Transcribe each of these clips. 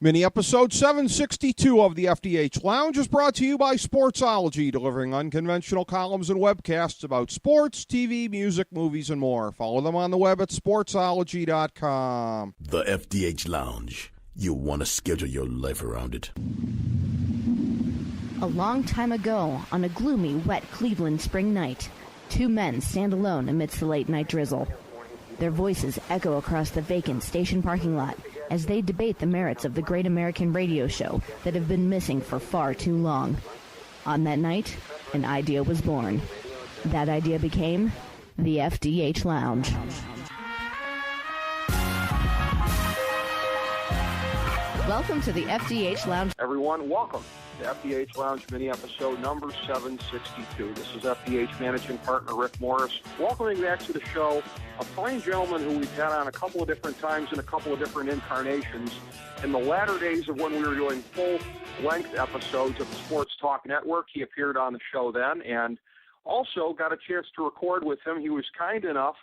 Mini episode 762 of the FDH Lounge is brought to you by Sportsology, delivering unconventional columns and webcasts about sports, TV, music, movies, and more. Follow them on the web at sportsology.com. The FDH Lounge. You want to schedule your life around it. A long time ago, on a gloomy, wet Cleveland spring night, two men stand alone amidst the late-night drizzle. Their voices echo across the vacant station parking lot as they debate the merits of the great American radio show that have been missing for far too long. On that night, an idea was born. That idea became the FDH Lounge. Welcome to the FDH Lounge. Everyone, welcome to FDH Lounge mini episode number 762. This is FDH managing partner Rick Morris. Welcoming back to the show a fine gentleman who we've had on a couple of different times in a couple of different incarnations. In the latter days of when we were doing full-length episodes of the Sports Talk Network, he appeared on the show then, and also got a chance to record with him. He was kind enough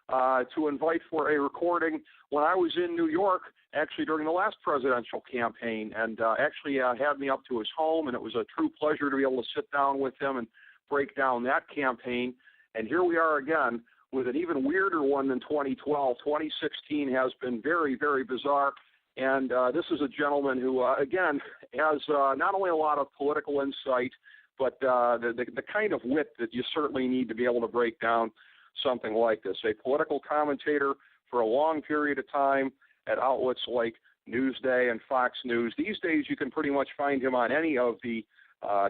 to invite for a recording when I was in New York, actually during the last presidential campaign, and actually had me up to his home, and it was a true pleasure to be able to sit down with him and break down that campaign. And here we are again with an even weirder one than 2012. 2016 has been very, very bizarre, and this is a gentleman who, again, has not only a lot of political insight, but the kind of wit that you certainly need to be able to break down something like this. A political commentator for a long period of time at outlets like Newsday and Fox News. These days you can pretty much find him on any of the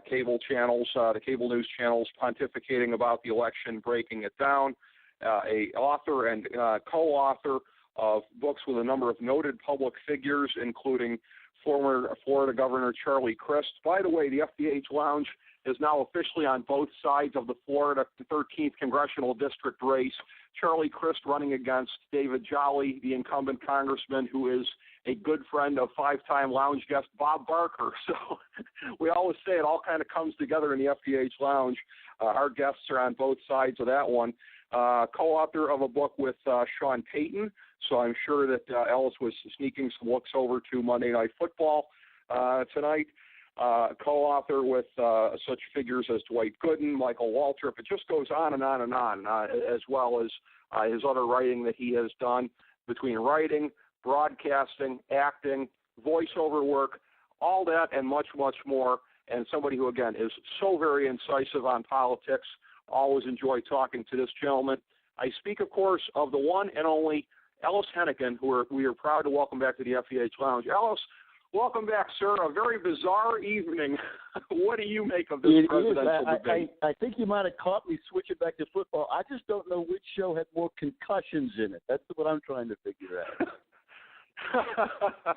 cable channels, the cable news channels, pontificating about the election, breaking it down. A author and co-author of books with a number of noted public figures, including former Florida Governor Charlie Crist. By the way, the FDH Lounge is now officially on both sides of the Florida 13th Congressional District race. Charlie Crist running against David Jolly, the incumbent congressman, who is a good friend of five-time lounge guest Bob Barker. So we always say it all kind of comes together in the FDH Lounge. Our guests are on both sides of that one. Co-author of a book with Sean Payton, so I'm sure that Ellis was sneaking some looks over to Monday Night Football tonight. Co-author with such figures as Dwight Gooden, Michael Waltrip. It just goes on and on and on, as well as his other writing that he has done between writing, broadcasting, acting, voiceover work, all that and much, much more. And somebody who, again, is so very incisive on politics. Always enjoy talking to this gentleman. I speak, of course, of the one and only Ellis Henican, who we are proud to welcome back to the FDH Lounge. Ellis, welcome back, sir. A very bizarre evening. What do you make of this presidential debate? I think you might have caught me switching back to football. I just don't know which show had more concussions in it. That's what I'm trying to figure out.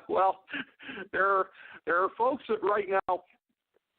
Well, there are folks that right now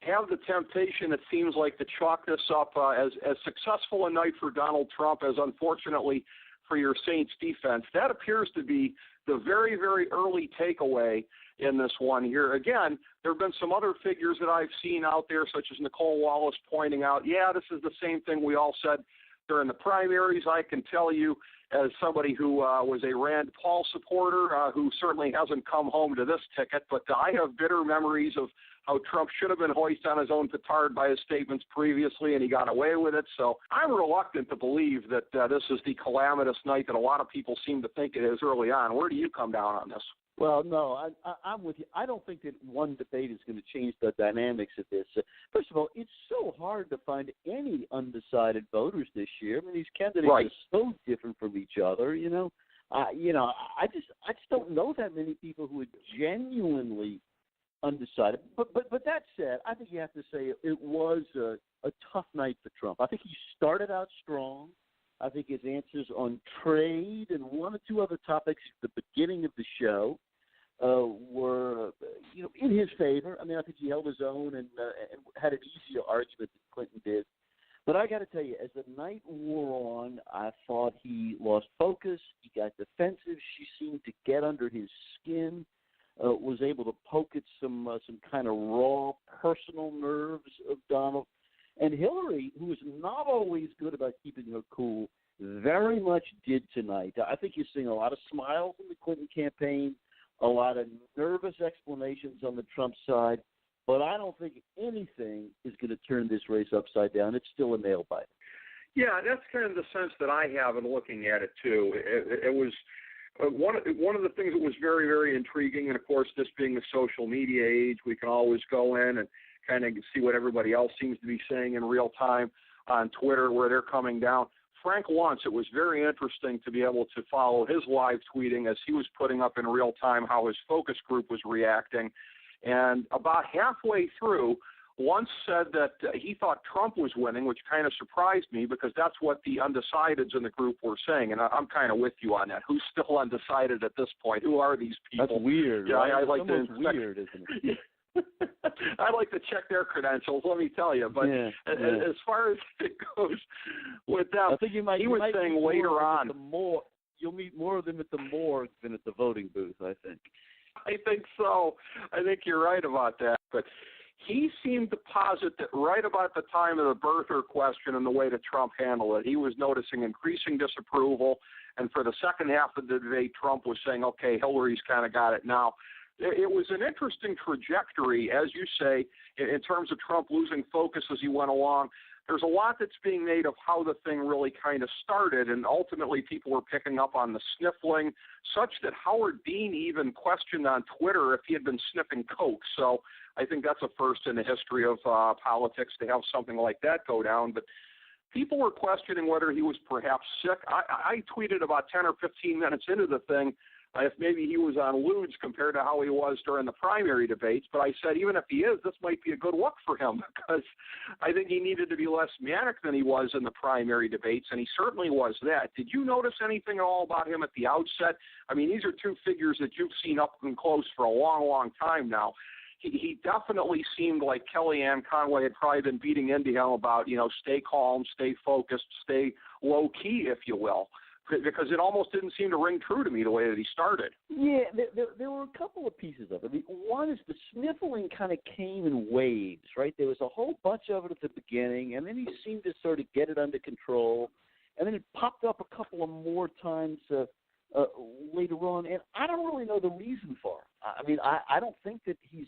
have the temptation, it seems like, to chalk this up as successful a night for Donald Trump as, unfortunately, for your Saints defense. That appears to be the very, very early takeaway in this one here. Again, there have been some other figures that I've seen out there, such as Nicole Wallace, pointing out, yeah, this is the same thing we all said during the primaries. I can tell you, as somebody who was a Rand Paul supporter, who certainly hasn't come home to this ticket, but I have bitter memories of how Trump should have been hoisted on his own petard by his statements previously, and he got away with it. So I'm reluctant to believe that this is the calamitous night that a lot of people seem to think it is early on. Where do you come down on this? Well, no, I'm with you. I don't think that one debate is going to change the dynamics of this. First of all, it's so hard to find any undecided voters this year. I mean, these candidates are so different from each other. I just don't know that many people who are genuinely undecided. But that said, I think you have to say it was a tough night for Trump. I think he started out strong. I think his answers on trade and one or two other topics at the beginning of the show were, in his favor. I mean, I think he held his own and had an easier argument than Clinton did. But I got to tell you, as the night wore on, I thought he lost focus. He got defensive. She seemed to get under his skin. Was able to poke at some kind of raw personal nerves of Donald. And Hillary, who is not always good about keeping her cool, very much did tonight. I think you're seeing a lot of smiles in the Clinton campaign, a lot of nervous explanations on the Trump side, but I don't think anything is going to turn this race upside down. It's still a nail biter. Yeah, that's kind of the sense that I have in looking at it, too. It was one of the things that was very, very intriguing, and, of course, this being the social media age, we can always go in and kind of see what everybody else seems to be saying in real time on Twitter, where they're coming down. Frank Luntz, it was very interesting to be able to follow his live tweeting as he was putting up in real time how his focus group was reacting. And about halfway through, Luntz said that he thought Trump was winning, which kind of surprised me because that's what the undecideds in the group were saying. And I'm kind of with you on that. Who's still undecided at this point? Who are these people? That's weird. Yeah, right? I like It's weird, isn't it? I'd like to check their credentials, let me tell you. But as far as it goes with them, I think he was saying later on. You'll meet more of them at the morgue than at the voting booth, I think. I think so. I think you're right about that. But he seemed to posit that right about the time of the birther question and the way that Trump handled it, he was noticing increasing disapproval. And for the second half of the debate, Trump was saying, okay, Hillary's kind of got it now. It was an interesting trajectory, as you say, in terms of Trump losing focus as he went along. There's a lot that's being made of how the thing really kind of started, and ultimately people were picking up on the sniffling, such that Howard Dean even questioned on Twitter if he had been sniffing coke. So I think that's a first in the history of politics to have something like that go down. But people were questioning whether he was perhaps sick. I tweeted about 10 or 15 minutes into the thing if maybe he was on lewds compared to how he was during the primary debates. But I said, even if he is, this might be a good look for him because I think he needed to be less manic than he was in the primary debates, and he certainly was that. Did you notice anything at all about him at the outset? I mean, these are two figures that you've seen up and close for a long, long time now. He definitely seemed like Kellyanne Conway had probably been beating into him about, stay calm, stay focused, stay low-key, if you will. Because it almost didn't seem to ring true to me the way that he started. Yeah, there were a couple of pieces of it. I mean, one is the sniffling kind of came in waves, right? There was a whole bunch of it at the beginning, and then he seemed to sort of get it under control, and then it popped up a couple of more times later on, and I don't really know the reason for it. I mean, I don't think that he's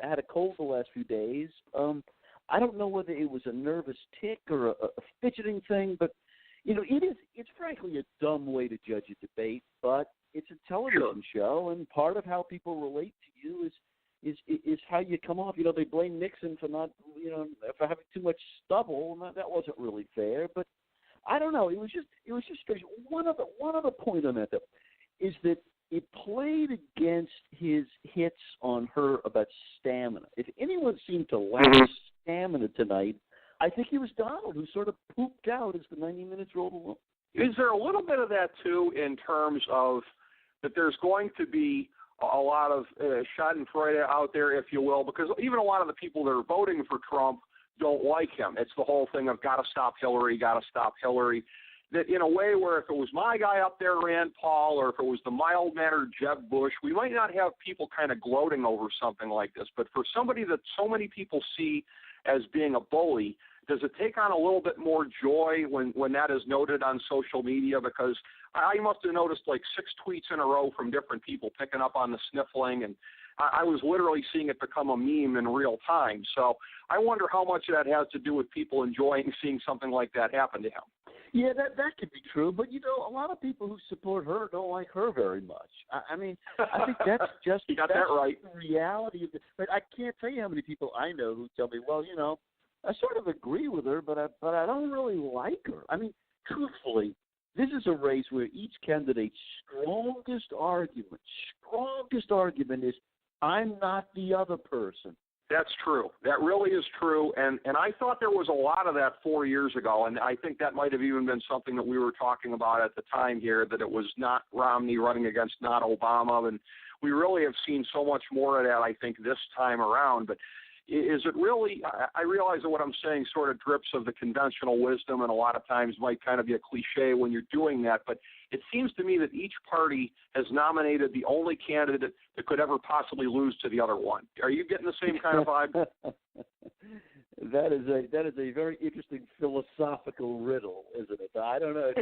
had a cold the last few days. I don't know whether it was a nervous tick or a fidgeting thing, but it's frankly a dumb way to judge a debate, but it's a television show, and part of how people relate to you is how you come off. They blame Nixon for not, for having too much stubble, and that wasn't really fair. But I don't know. It was just strange. One other point on that though is that it played against his hits on her about stamina. If anyone seemed to lack stamina tonight, I think it was Donald who sort of pooped out as the 90 minutes rolled along. Is there a little bit of that, too, in terms of that there's going to be a lot of schadenfreude out there, if you will, because even a lot of the people that are voting for Trump don't like him. It's the whole thing of got to stop Hillary, got to stop Hillary. That in a way where if it was my guy up there, Rand Paul, or if it was the mild-mannered Jeb Bush, we might not have people kind of gloating over something like this. But for somebody that so many people see as being a bully, does it take on a little bit more joy when that is noted on social media? Because I must have noticed like 6 tweets in a row from different people picking up on the sniffling, and I was literally seeing it become a meme in real time. So I wonder how much of that has to do with people enjoying seeing something like that happen to him. Yeah, that could be true, but a lot of people who support her don't like her very much. I mean, I think that's just you got that right. The reality of it. But I can't tell you how many people I know who tell me, well, I sort of agree with her, but I don't really like her. I mean, truthfully, this is a race where each candidate's strongest argument is, I'm not the other person. That's true. That really is true. And I thought there was a lot of that 4 years ago, and I think that might have even been something that we were talking about at the time here, that it was not Romney running against not Obama. And we really have seen so much more of that, I think, this time around. But is it really – I realize that what I'm saying sort of drips of the conventional wisdom and a lot of times might kind of be a cliche when you're doing that, but it seems to me that each party has nominated the only candidate that could ever possibly lose to the other one. Are you getting the same kind of vibe? That is a very interesting philosophical riddle, isn't it? I don't know.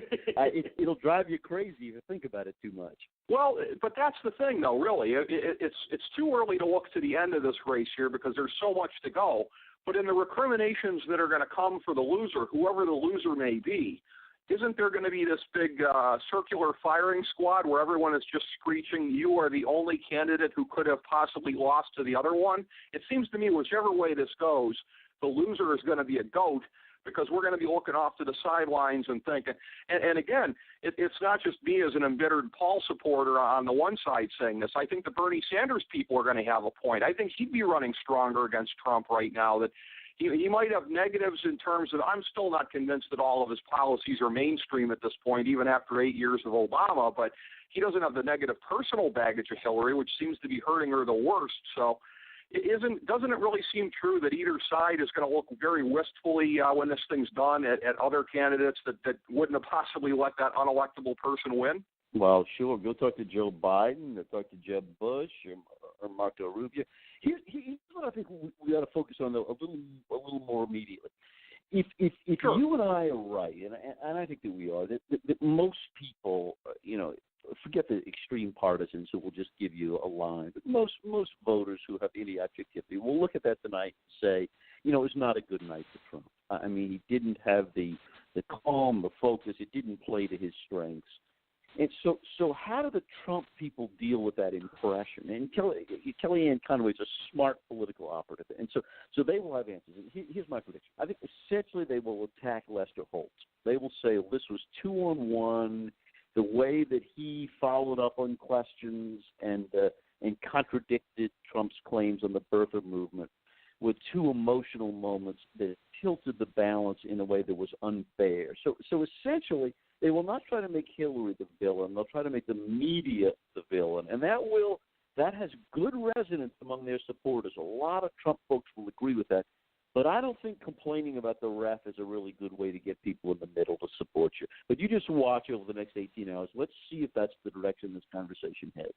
It'll drive you crazy if you think about it too much. Well, but that's the thing, though. Really, it's too early to look to the end of this race here because there's so much to go. But in the recriminations that are going to come for the loser, whoever the loser may be, isn't there going to be this big circular firing squad where everyone is just screeching, "You are the only candidate who could have possibly lost to the other one"? It seems to me, whichever way this goes, the loser is going to be a goat because we're going to be looking off to the sidelines and thinking. And again, it's not just me as an embittered Paul supporter on the one side saying this. I think the Bernie Sanders people are going to have a point. I think he'd be running stronger against Trump right now. That he might have negatives in terms of, I'm still not convinced that all of his policies are mainstream at this point, even after 8 years of Obama, but he doesn't have the negative personal baggage of Hillary, which seems to be hurting her the worst. So doesn't it really seem true that either side is going to look very wistfully when this thing's done at other candidates that wouldn't have possibly let that unelectable person win? Well, sure. Go talk to Joe Biden, or talk to Jeb Bush, or Marco Rubio. Here's what I think we ought to focus on, though, a little more immediately. If Sure. You and I are right, and I think that we are, that most people, forget the extreme partisans who will just give you a line, but most voters who have any objectivity will look at that tonight and say, it's not a good night for Trump. I mean, he didn't have the calm, the focus. It didn't play to his strengths. And so how do the Trump people deal with that impression? And Kellyanne Conway is a smart political operative, and so they will have answers. Here's my prediction. I think essentially they will attack Lester Holt. They will say this was 2-on-1. The way that he followed up on questions and contradicted Trump's claims on the birther movement were two emotional moments that tilted the balance in a way that was unfair. So essentially, they will not try to make Hillary the villain. They'll try to make the media the villain, and that has good resonance among their supporters. A lot of Trump folks will agree with that. But I don't think complaining about the ref is a really good way to get people in the middle to support you. But you just watch over the next 18 hours. Let's see if that's the direction this conversation heads.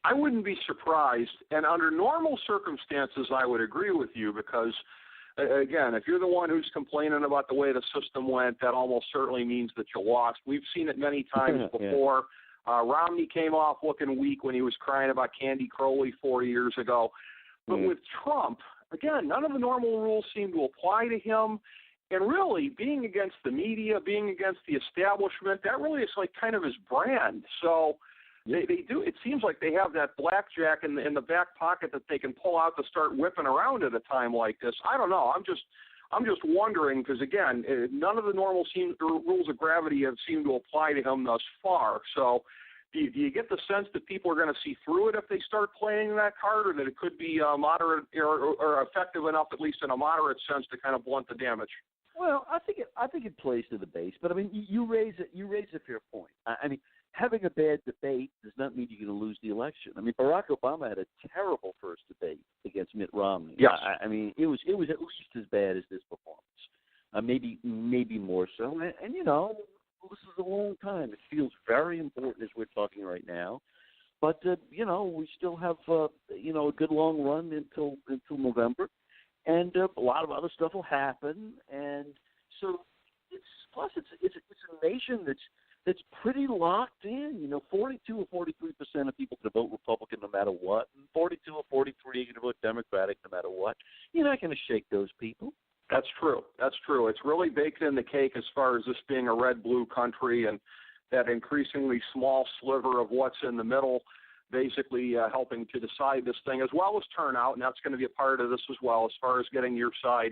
I wouldn't be surprised, and under normal circumstances, I would agree with you because, again, if you're the one who's complaining about the way the system went, that almost certainly means that you lost. We've seen it many times before. Yeah. Romney came off looking weak when he was crying about Candy Crowley 4 years ago. But with Trump, again, none of the normal rules seem to apply to him. And really, being against the media, being against the establishment, that really is like kind of his brand. So they do. It seems like they have that blackjack in the back pocket that they can pull out to start whipping around at a time like this. I don't know. I'm just wondering because, again, none of the normal rules of gravity have seemed to apply to him thus far. So do you get the sense that people are going to see through it if they start playing that card, or that it could be moderate or effective enough, at least in a moderate sense, to kind of blunt the damage? Well, I think it plays to the base, but I mean, you raise a fair point. I mean, having a bad debate does not mean you're going to lose the election. I mean, Barack Obama had a terrible first debate against Mitt Romney. Yes. I mean, it was at least as bad as this performance, maybe more so. And this is a long time. It feels very important as we're talking right now. But, we still have, a good long run until November. And a lot of other stuff will happen. And so it's a nation that's pretty locked in. 42 or 43% of people can vote Republican no matter what. And 42 or 43 are going to vote Democratic no matter what. You're not going to shake those people. That's true. It's really baked in the cake as far as this being a red-blue country, and that increasingly small sliver of what's in the middle basically helping to decide this thing, as well as turnout, and that's going to be a part of this as well, as far as getting your side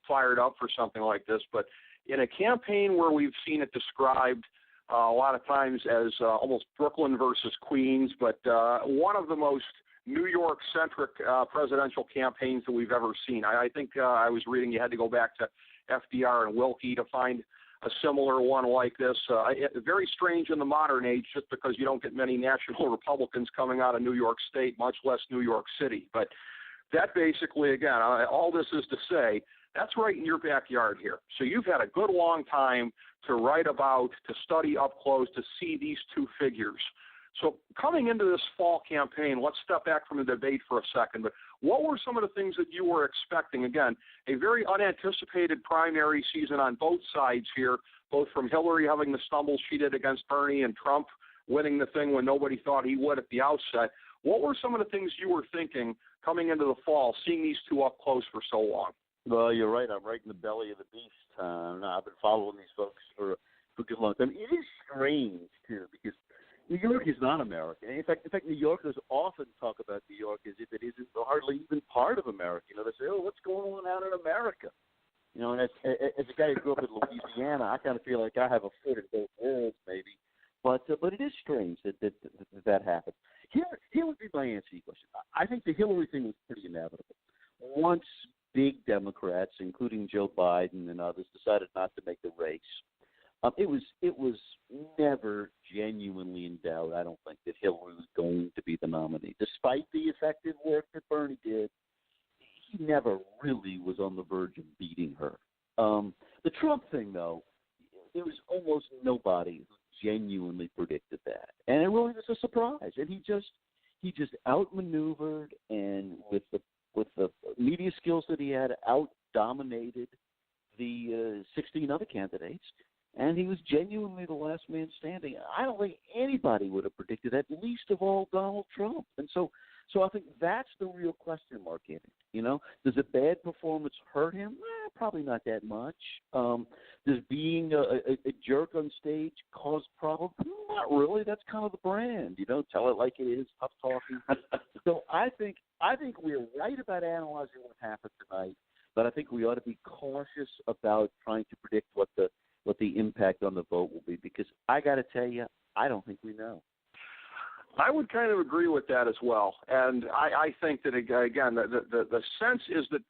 fired up for something like this. But in a campaign where we've seen it described a lot of times as almost Brooklyn versus Queens, but one of the most New York-centric presidential campaigns that we've ever seen. I think I was reading you had to go back to FDR and Wilkie to find a similar one like this. Very strange in the modern age, just because you don't get many national Republicans coming out of New York State, much less New York City. But that basically, again, all this is to say, that's right in your backyard here. So you've had a good long time to write about, to study up close, to see these two figures. So coming into this fall campaign, let's step back from the debate for a second, but what were some of the things that you were expecting? Again, a very unanticipated primary season on both sides here, both from Hillary having the stumbles she did against Bernie and Trump winning the thing when nobody thought he would at the outset. What were some of the things you were thinking coming into the fall, seeing these two up close for so long? Well, you're right. I'm right in the belly of the beast. I've been following these folks for a good long time. It is strange, too, because New York is not America. In fact, New Yorkers often talk about New York as if it isn't hardly even part of America. You know, they say, "Oh, what's going on out in America?" You know, and as a guy who grew up in Louisiana, I kind of feel like I have a foot in both worlds, maybe. But it is strange that happened. Here would be my answer to your question. I think the Hillary thing was pretty inevitable. Once big Democrats, including Joe Biden and others, decided not to make the race, it was never genuinely in doubt, I don't think, that Hillary was going to be the nominee. Despite the effective work that Bernie did, he never really was on the verge of beating her. The Trump thing, though, there was almost nobody who genuinely predicted that. And it really was a surprise. And he just outmaneuvered, and with the media skills that he had, out-dominated the 16 other candidates. And he was genuinely the last man standing. I don't think anybody would have predicted that, least of all Donald Trump. And so I think that's the real question mark in it. You know, does a bad performance hurt him? Probably not that much. Does being a jerk on stage cause problems? Not really. That's kind of the brand. You know, tell it like it is, tough talking. So I think we're right about analyzing what happened tonight, but I think we ought to be cautious about trying to predict what the impact on the vote will be, because I got to tell you, I don't think we know. I would kind of agree with that as well. And I think that, again, the sense is that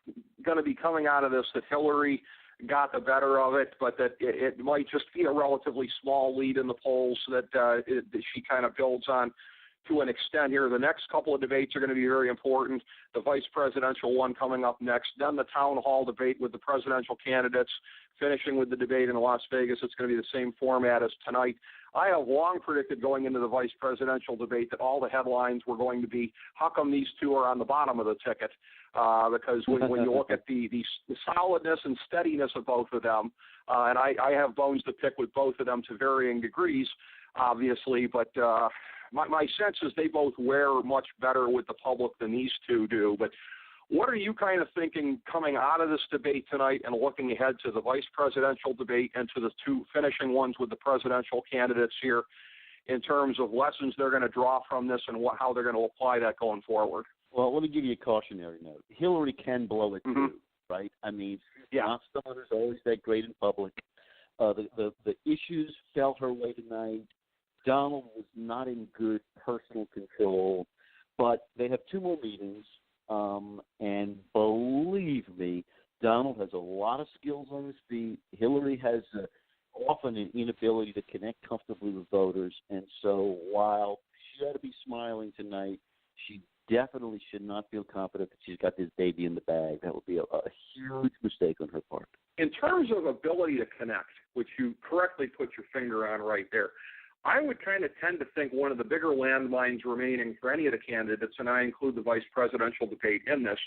going to be coming out of this that Hillary got the better of it, but that it might just be a relatively small lead in the polls that she kind of builds on to an extent here. The next couple of debates are going to be very important. The vice presidential one coming up next, then the town hall debate with the presidential candidates, finishing with the debate in Las Vegas. It's going to be the same format as tonight. I have long predicted going into the vice presidential debate that all the headlines were going to be, how come these two are on the bottom of the ticket? Because when you look at the solidness and steadiness of both of them, and I have bones to pick with both of them to varying degrees, obviously, but my sense is they both wear much better with the public than these two do. But what are you kind of thinking coming out of this debate tonight and looking ahead to the vice presidential debate and to the two finishing ones with the presidential candidates here in terms of lessons they're going to draw from this and how they're going to apply that going forward? Well, let me give you a cautionary note. Hillary can blow it too, right? I mean, she's not someone who's always that great in public. The issues fell her way tonight. Donald was not in good personal control, but they have two more meetings. And believe me, Donald has a lot of skills on his feet. Hillary has often an inability to connect comfortably with voters. And so while she ought to be smiling tonight, she definitely should not feel confident that she's got this baby in the bag. That would be a huge mistake on her part. In terms of ability to connect, which you correctly put your finger on right there, I would kind of tend to think one of the bigger landmines remaining for any of the candidates, and I include the vice presidential debate in this,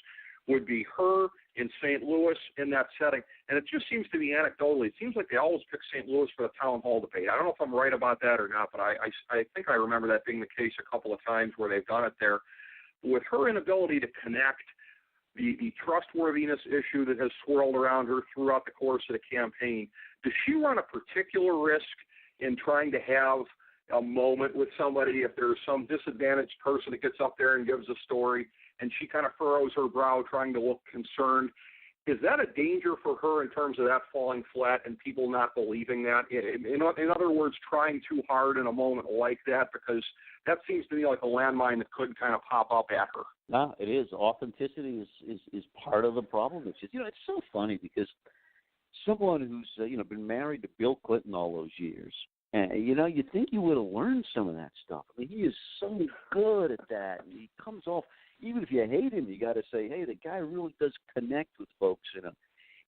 would be her in St. Louis in that setting. And it just seems to be anecdotally, it seems like they always pick St. Louis for the town hall debate. I don't know if I'm right about that or not, but I think I remember that being the case a couple of times where they've done it there. With her inability to connect, the trustworthiness issue that has swirled around her throughout the course of the campaign, does she run a particular risk in trying to have a moment with somebody if there's some disadvantaged person that gets up there and gives a story and she kind of furrows her brow trying to look concerned? Is that a danger for her in terms of that falling flat and people not believing that? In other words, trying too hard in a moment like that, because that seems to me like a landmine that could kind of pop up at her. No, it is. Authenticity is part of the problem. It's just, it's so funny because someone who's been married to Bill Clinton all those years, and you'd think you would have learned some of that stuff. I mean, he is so good at that, and he comes off. Even if you hate him, you got to say, hey, the guy really does connect with folks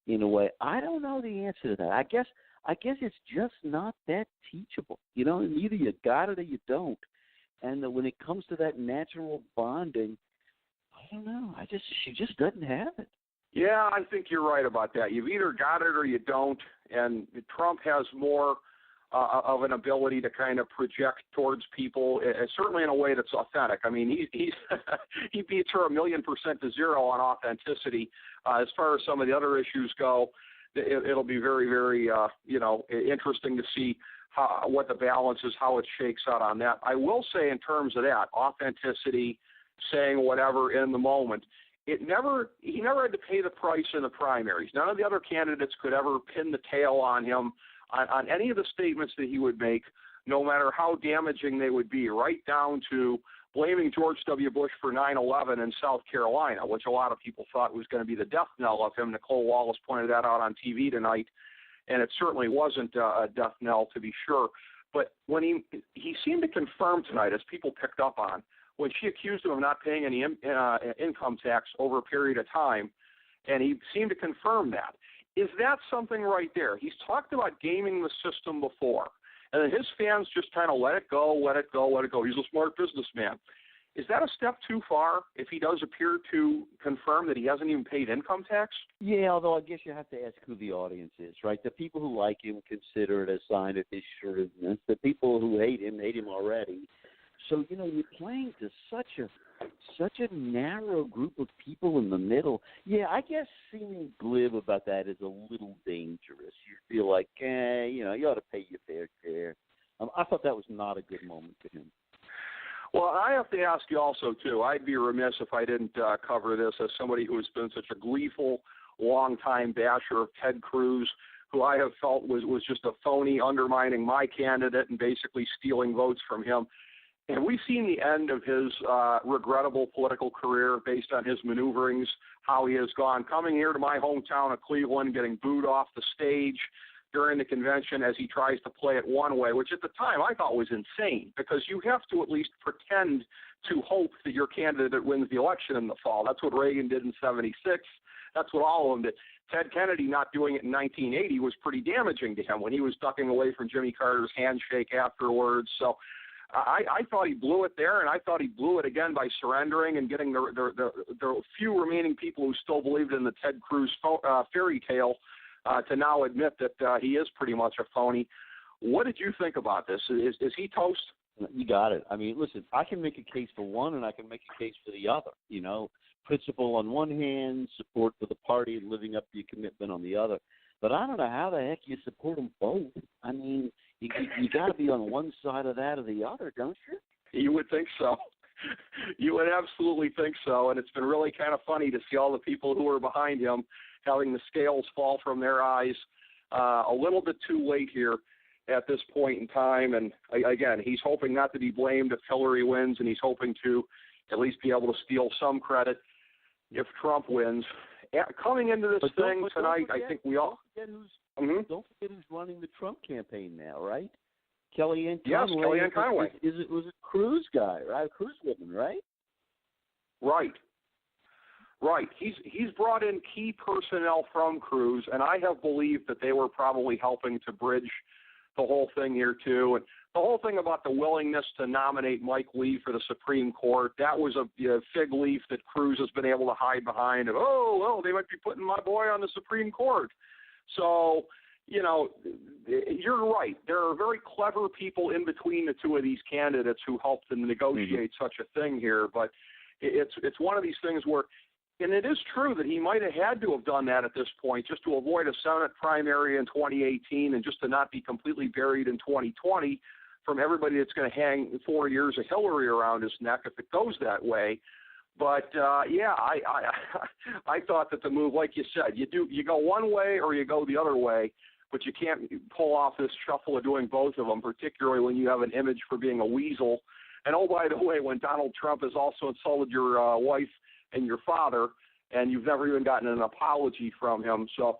in a way. I don't know the answer to that. I guess it's just not that teachable. And either you got it or you don't. And when it comes to that natural bonding, I don't know. She just doesn't have it. Yeah, I think you're right about that. You've either got it or you don't, and Trump has more of an ability to kind of project towards people, certainly in a way that's authentic. I mean, he beats her 1,000,000% to zero on authenticity. As far as some of the other issues go, it'll be very, very, interesting to see what the balance is, how it shakes out on that. I will say in terms of that, authenticity, saying whatever in the moment, he never had to pay the price in the primaries. None of the other candidates could ever pin the tail on him on any of the statements that he would make, no matter how damaging they would be, right down to blaming George W. Bush for 9/11 in South Carolina, which a lot of people thought was going to be the death knell of him. Nicole Wallace pointed that out on TV tonight, and it certainly wasn't a death knell, to be sure. But when he seemed to confirm tonight, as people picked up on, when she accused him of not paying any income tax over a period of time, and he seemed to confirm that. Is that something right there? He's talked about gaming the system before, and then his fans just kind of let it go, let it go, let it go. He's a smart businessman. Is that a step too far if he does appear to confirm that he hasn't even paid income tax? Yeah, although I guess you have to ask who the audience is, right? The people who like him consider it a sign of his shrewdness. The people who hate him already. So, you're playing to such a narrow group of people in the middle. Yeah, I guess seeming glib about that is a little dangerous. You feel like, you ought to pay your fair share. I thought that was not a good moment for him. Well, I have to ask you also, too, I'd be remiss if I didn't cover this as somebody who has been such a gleeful, long-time basher of Ted Cruz, who I have felt was just a phony, undermining my candidate and basically stealing votes from him. And we've seen the end of his regrettable political career based on his maneuverings, how he has gone, coming here to my hometown of Cleveland, getting booed off the stage during the convention as he tries to play it one way, which at the time I thought was insane, because you have to at least pretend to hope that your candidate wins the election in the fall. That's what Reagan did in 76. That's what all of them did. Ted Kennedy not doing it in 1980 was pretty damaging to him when he was ducking away from Jimmy Carter's handshake afterwards. So I thought he blew it there, and I thought he blew it again by surrendering and getting the few remaining people who still believed in the Ted Cruz fairy tale to now admit that he is pretty much a phony. What did you think about this? Is he toast? You got it. I mean, listen, I can make a case for one and I can make a case for the other. Principle on one hand, support for the party and living up to your commitment on the other. But I don't know how the heck you support them both. I mean, you got to be on one side of that or the other, don't you? You would think so. You would absolutely think so. And it's been really kind of funny to see all the people who are behind him having the scales fall from their eyes a little bit too late here at this point in time. And again, he's hoping not to be blamed if Hillary wins, and he's hoping to at least be able to steal some credit if Trump wins. Coming into this thing tonight, I think we all... Don't forget who's running the Trump campaign now, right? Kellyanne Conway. Yes, Kellyanne Conway. Was a Cruz guy, right? A Cruz woman, right? Right. He's brought in key personnel from Cruz, and I have believed that they were probably helping to bridge the whole thing here, too. And the whole thing about the willingness to nominate Mike Lee for the Supreme Court, that was a fig leaf that Cruz has been able to hide behind. Of, they might be putting my boy on the Supreme Court. So, you're right. There are very clever people in between the two of these candidates who helped to negotiate such a thing here. But it's one of these things where, and it is true that he might have had to have done that at this point just to avoid a Senate primary in 2018 and just to not be completely buried in 2020 from everybody that's going to hang 4 years of Hillary around his neck if it goes that way. But I thought that the move, like you said, you go one way or you go the other way, but you can't pull off this shuffle of doing both of them, particularly when you have an image for being a weasel. And oh, by the way, when Donald Trump has also insulted your wife and your father, and you've never even gotten an apology from him. So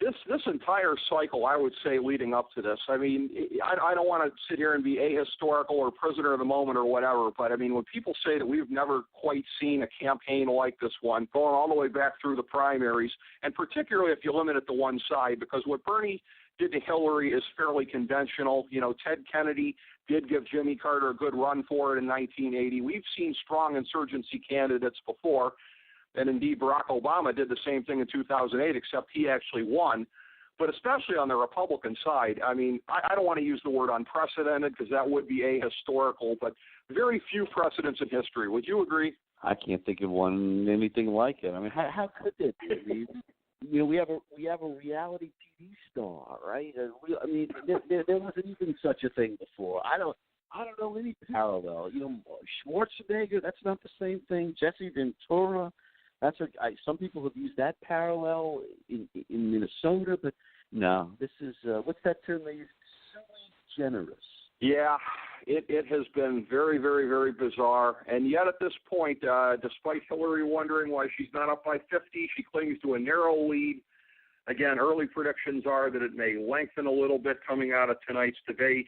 this entire cycle, I would say, leading up to this, I mean, I don't want to sit here and be ahistorical or prisoner of the moment or whatever, but I mean, when people say that we've never quite seen a campaign like this one, going all the way back through the primaries, and particularly if you limit it to one side, because what Bernie did to Hillary is fairly conventional. You know, Ted Kennedy did give Jimmy Carter a good run for it in 1980. We've seen strong insurgency candidates before, and indeed Barack Obama did the same thing in 2008, except he actually won. But especially on the Republican side, I mean, I don't want to use the word unprecedented because that would be ahistorical, but very few precedents in history. Would you agree? I can't think of anything like it. I mean, how could that be? I mean, you know, we have a reality TV star, right? I mean, there wasn't even such a thing before. I don't know any parallel. You know, Schwarzenegger, that's not the same thing. Jesse Ventura, some people have used that parallel in Minnesota, but no, this is what's that term they use? Sui generis. Yeah, it has been very, very, very bizarre. And yet at this point, despite Hillary wondering why she's not up by 50, she clings to a narrow lead. Again, early predictions are that it may lengthen a little bit coming out of tonight's debate.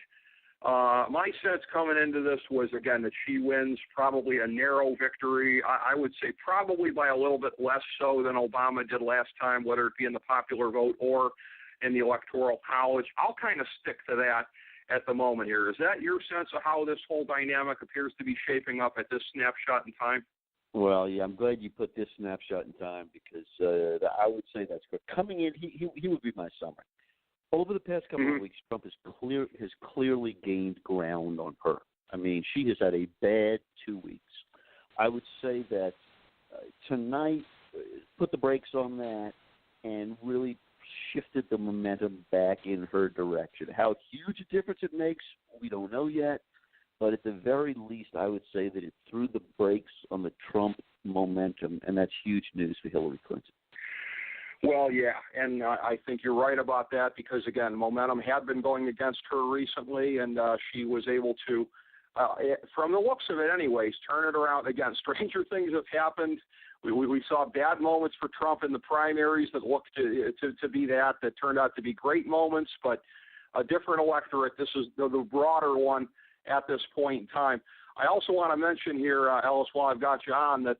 My sense coming into this was, again, that she wins probably a narrow victory. I would say probably by a little bit less so than Obama did last time, whether it be in the popular vote or in the Electoral College. I'll kind of stick to that at the moment here. Is that your sense of how this whole dynamic appears to be shaping up at this snapshot in time? Well, yeah, I'm glad you put this snapshot in time because I would say that's good. Coming in, he would be my summary. Over the past couple of weeks, Trump has clearly gained ground on her. I mean, she has had a bad 2 weeks. I would say that tonight put the brakes on that and really shifted the momentum back in her direction. How huge a difference it makes, we don't know yet. But at the very least, I would say that it threw the brakes on the Trump momentum, and that's huge news for Hillary Clinton. Well, yeah, and I think you're right about that because, again, momentum had been going against her recently, and she was able to, from the looks of it anyways, turn it around. Again, stranger things have happened. We saw bad moments for Trump in the primaries that looked to be that turned out to be great moments, but a different electorate. This is the broader one at this point in time. I also want to mention here, Ellis, while I've got you on, that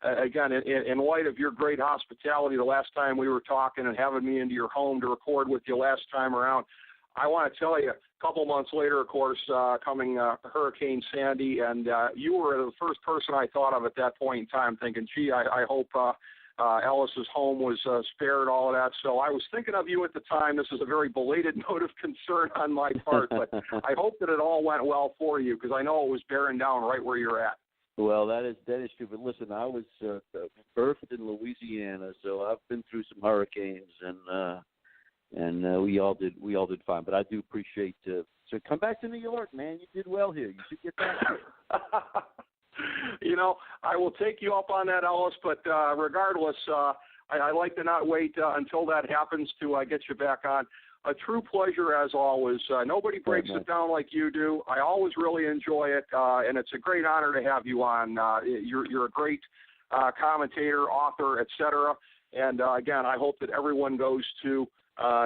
again, in light of your great hospitality the last time we were talking and having me into your home to record with you last time around, I want to tell you, a couple months later, of course, coming Hurricane Sandy, and you were the first person I thought of at that point in time, thinking, gee, I hope Ellis's home was spared all of that. So I was thinking of you at the time. This is a very belated note of concern on my part, but I hope that it all went well for you because I know it was bearing down right where you're at. Well, that is true. But listen, I was birthed in Louisiana, so I've been through some hurricanes, and we all did fine. But I do appreciate. So come back to New York, man. You did well here. You should get back here. You know, I will take you up on that, Ellis. But regardless, I like to not wait until that happens to get you back on. A true pleasure as always. Nobody breaks it down like you do. I always really enjoy it, and it's a great honor to have you on. You're a great commentator, author, etc. And again, I hope that everyone goes to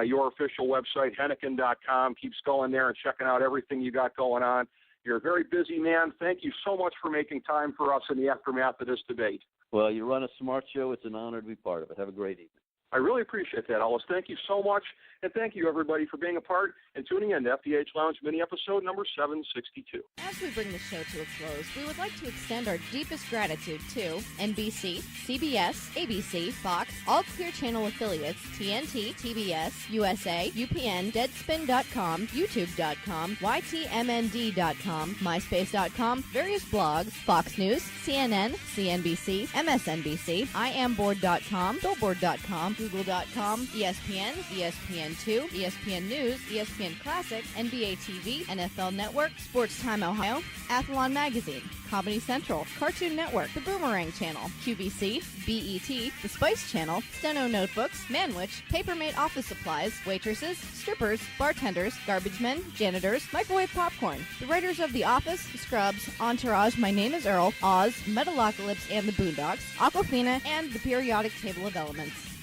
your official website, Henican.com, keeps going there and checking out everything you got going on. You're a very busy man. Thank you so much for making time for us in the aftermath of this debate. Well, you run a smart show. It's an honor to be part of it. Have a great evening. I really appreciate that, Ellis. Thank you so much, and thank you, everybody, for being a part and tuning in to FDH Lounge mini-episode number 762. As we bring the show to a close, we would like to extend our deepest gratitude to NBC, CBS, ABC, Fox, all Clear Channel affiliates, TNT, TBS, USA, UPN, Deadspin.com, YouTube.com, YTMND.com, MySpace.com, various blogs, Fox News, CNN, CNBC, MSNBC, IamBoard.com, Billboard.com, Google.com, ESPN, ESPN2, ESPN News, ESPN Classic, NBA TV, NFL Network, Sports Time Ohio, Athlon Magazine, Comedy Central, Cartoon Network, The Boomerang Channel, QVC, BET, The Spice Channel, Steno Notebooks, Manwich, Papermate Office Supplies, waitresses, strippers, bartenders, garbage men, janitors, microwave popcorn, the writers of The Office, Scrubs, Entourage, My Name is Earl, Oz, Metalocalypse and the Boondocks, Aquafina, and the Periodic Table of Elements.